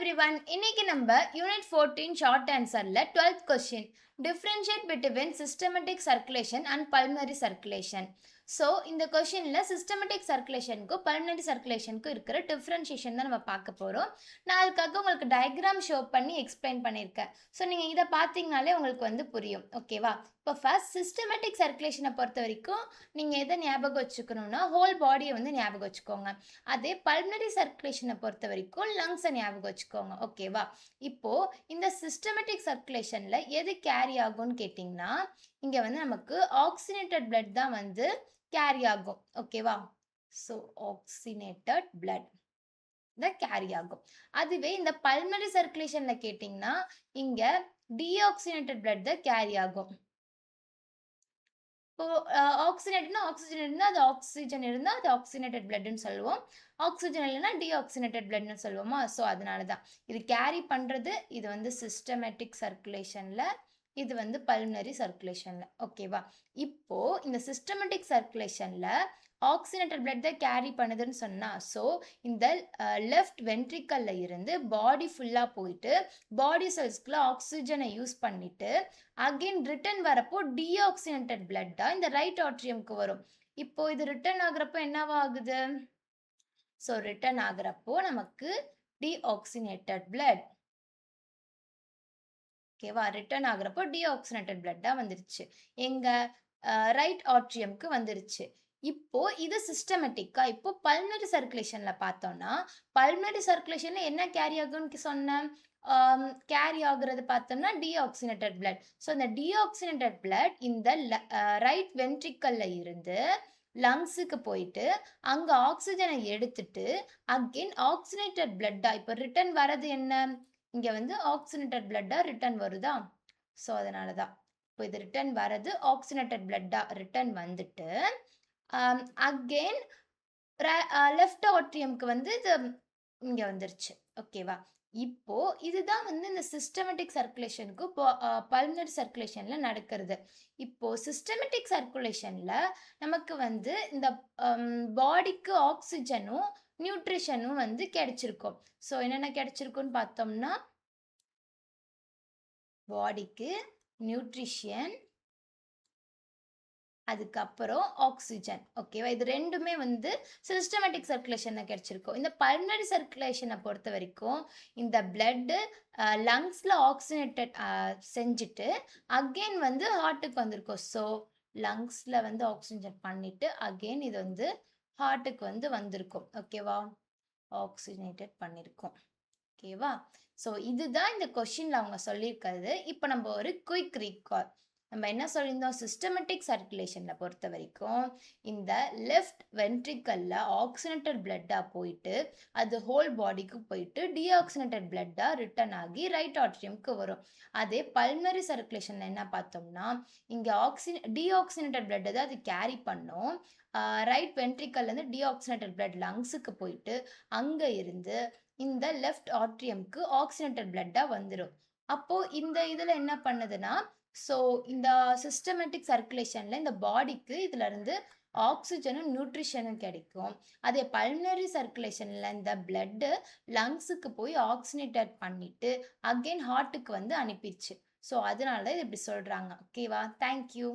everyone. இன்னைக்கு நம்ம unit 14 short ஆன்சர்ல 12th question differentiate between systematic circulation and pulmonary circulation. So இந்த கொஷினில் சிஸ்டமேட்டிக் சர்க்குலேஷனுக்கும் பல்மனரி சர்க்குலேஷனுக்கும் இருக்கிற டிஃப்ரென்ஷியேஷன் தான் நம்ம பார்க்க போகிறோம். நான் அதுக்காக உங்களுக்கு டயக்ராம் ஷோ பண்ணி எக்ஸ்பிளைன் பண்ணியிருக்கேன். ஸோ நீங்கள் இதை பார்த்தீங்கனாலே உங்களுக்கு புரியும். ஓகேவா? இப்போ ஃபர்ஸ்ட் சிஸ்டமேட்டிக் சர்க்குலேஷனை பொறுத்த வரைக்கும் நீங்கள் எதை ஞாபகம் வச்சுக்கணும்னா ஹோல் பாடியை ஞாபகம் வச்சுக்கோங்க. அதே பல்மனரி சர்க்குலேஷனை பொறுத்த வரைக்கும் லங்ஸை ஞாபகம் வச்சுக்கோங்க. ஓகேவா? இப்போது இந்த சிஸ்டமேட்டிக் சர்க்குலேஷனில் எது கேரி ஆகும்னு கேட்டிங்கன்னா இங்கே நமக்கு ஆக்சிஜனேட்டட் பிளட் தான் கேரி ஆகும். ஓகேவா? ஸோ ஆக்சிஜனேட்டட் பிளட் தான் கேரி ஆகும். அதுவே இந்த பல்மனரி சர்க்குலேஷன்ல கேட்டிங்கன்னா இங்க டீஆக்சிஜனேட்டட் பிளட் தான் கேரி ஆகும். இப்போ ஆக்சிஜனேட்னா ஆக்சிஜன் இருந்தால் அது ஆக்சிஜன் இருந்தால் அது ஆக்சிஜனேட்டட் பிளட்னு சொல்லுவோம். ஆக்சிஜன் இல்லைன்னா டீஆக்சிஜனேட்டட் பிளட்னு சொல்லுவோமா? ஸோ அதனால தான் இது கேரி பண்ணுறது. இது சிஸ்டமேட்டிக் சர்க்குலேஷனில், இது பல்மனரி சர்க்குலேஷனில். ஓகேவா? இப்போ இந்த சிஸ்டமேட்டிக் சர்க்குலேஷனில் ஆக்சிஜனேட்டட் பிளட் தான் கேரி பண்ணுதுன்னு சொன்னால், ஸோ இந்த லெஃப்ட் வென்ட்ரிக்கல்ல இருந்து பாடி ஃபுல்லாக போயிட்டு பாடி செல்ஸ்க்குள்ள ஆக்சிஜனை யூஸ் பண்ணிட்டு அகெயின் ரிட்டர்ன் வரப்போ டீஆக்சிஜனேட்டட் பிளட்டாக இந்த ரைட் ஆட்ரியம்க்கு வரும். இப்போ இது ரிட்டர்ன் ஆகுறப்போ என்னவா ஆகுது? ஸோ ரிட்டர்ன் ஆகுறப்போ நமக்கு டீஆக்சிஜனேட்டட் பிளட். ஓகேவா? ரிட்டர்ன் ஆகுறப்போ டீஆக்சிஜனேட்டட் பிளட்டாக வந்துருச்சு. எங்க ரைட் ஆட்ரியம்க்கு வந்துருச்சு. இப்போ இது சிஸ்டமேட்டிக்கா. இப்போ பல்மனரி சர்க்குலேஷன்ல பார்த்தோம்னா பல்மனரி சர்க்குலேஷன்ல என்ன கேரி ஆகும்னு சொன்னேன்? கேரி ஆகுறது பார்த்தோம்னா டீஆக்சிஜனேட்டட் பிளட். ஸோ இந்த டீஆக்சிஜனேட்டட் பிளட் இந்த ரைட் வென்ட்ரிக்கல்ல இருந்து லங்ஸுக்கு போயிட்டு அங்கே ஆக்சிஜனை எடுத்துட்டு அகெயின் ஆக்சிஜனேட்டட் பிளட்டா இப்போ ரிட்டர்ன் வர்றது என்ன? இங்கே ஆக்சிஜனேட்டட் பிளட்டா ரிட்டர்ன் வருதா? ஸோ அதனால தான் இப்போ இது ரிட்டர்ன் வர்றது ஆக்சிஜனேட்டட் பிளட்டா ரிட்டர்ன் வந்துட்டு அகெயின் லெஃப்ட் ஆட்ரியம்க்கு இது இங்கே வந்துருச்சு. ஓகேவா? இப்போ இதுதான் இந்த சிஸ்டமேட்டிக் சர்க்குலேஷனுக்கு பல்மனரி சர்க்குலேஷன்ல நடக்கிறது. இப்போ சிஸ்டமேட்டிக் சர்க்குலேஷன்ல நமக்கு இந்த பாடிக்கு ஆக்சிஜனும் நியூட்ரிஷனும் கிடைச்சிருக்கும். ஸோ என்னென்ன கிடைச்சிருக்குன்னு பார்த்தோம்னா பாடிக்கு நியூட்ரிஷன், அதுக்கப்புறம் ஆக்சிஜன். ஓகேவா? இது ரெண்டுமே சிஸ்டமேட்டிக் சர்க்குலேஷன்ல கிடைச்சிருக்கும். இந்த பல்மனரி சர்க்குலேஷனை பொறுத்த வரைக்கும் இந்த பிளட்டு லங்ஸ்ல ஆக்சிஜனேட்டட் செஞ்சுட்டு அகெயின் ஹார்ட்டுக்கு வந்திருக்கும். ஸோ லங்ஸ்ல ஆக்சிஜன் பண்ணிட்டு அகெயின் இது ஹார்ட்டுக்கு வந்திருக்கும். ஓகேவா? ஆக்சிஜனேட்டட் பண்ணியிருக்கோம். ஓகேவா? ஸோ இதுதான் இந்த கொஷின்ல அவங்க சொல்லியிருக்கிறது. இப்போ நம்ம ஒரு குயிக் ரீகால். நம்ம என்ன சொல்லியிருந்தோம்? சிஸ்டமேட்டிக் சர்க்குலேஷன்ல பொறுத்த வரைக்கும் இந்த லெஃப்ட் வென்ட்ரிக்கல்ல ஆக்சிஜனேட்டட் பிளட்டா போயிட்டு அது ஹோல் பாடிக்கு போயிட்டு டீஆக்சிஜனேட்டட் பிளட்டா ரிட்டர்ன் ஆகி ரைட் ஆட்ரியம்க்கு வரும். அதே பல்மனரி சர்க்குலேஷன்ல என்ன பார்த்தோம்னா இங்க டீஆக்சிஜனேட்டட் பிளட் தான் அது கேரி பண்ணும். ரைட் வென்ட்ரிக்கல்ல இருந்து டீஆக்சிஜனேட்டட் பிளட் லங்ஸுக்கு போயிட்டு அங்க இருந்து இந்த லெஃப்ட் ஆட்ரியம்க்கு ஆக்சிஜனேட்டட் பிளட்டா வந்துடும். அப்போ இந்த இதுல என்ன பண்ணுதுன்னா, ஸோ இந்த சிஸ்டமேட்டிக் சர்க்குலேஷன்ல இந்த பாடிக்கு இதுல இருந்து ஆக்சிஜனும் நியூட்ரிஷனும் கிடைக்கும். அதே பல்மனரி சர்க்குலேஷன்ல இந்த பிளட் லங்ஸுக்கு போய் ஆக்சிஜனேட்டட் பண்ணிட்டு அகெயின் ஹார்ட்டுக்கு அனுப்பிடுச்சு. ஸோ அதனால தான் இது இப்படி சொல்றாங்க. ஓகேவா? தேங்க்யூ.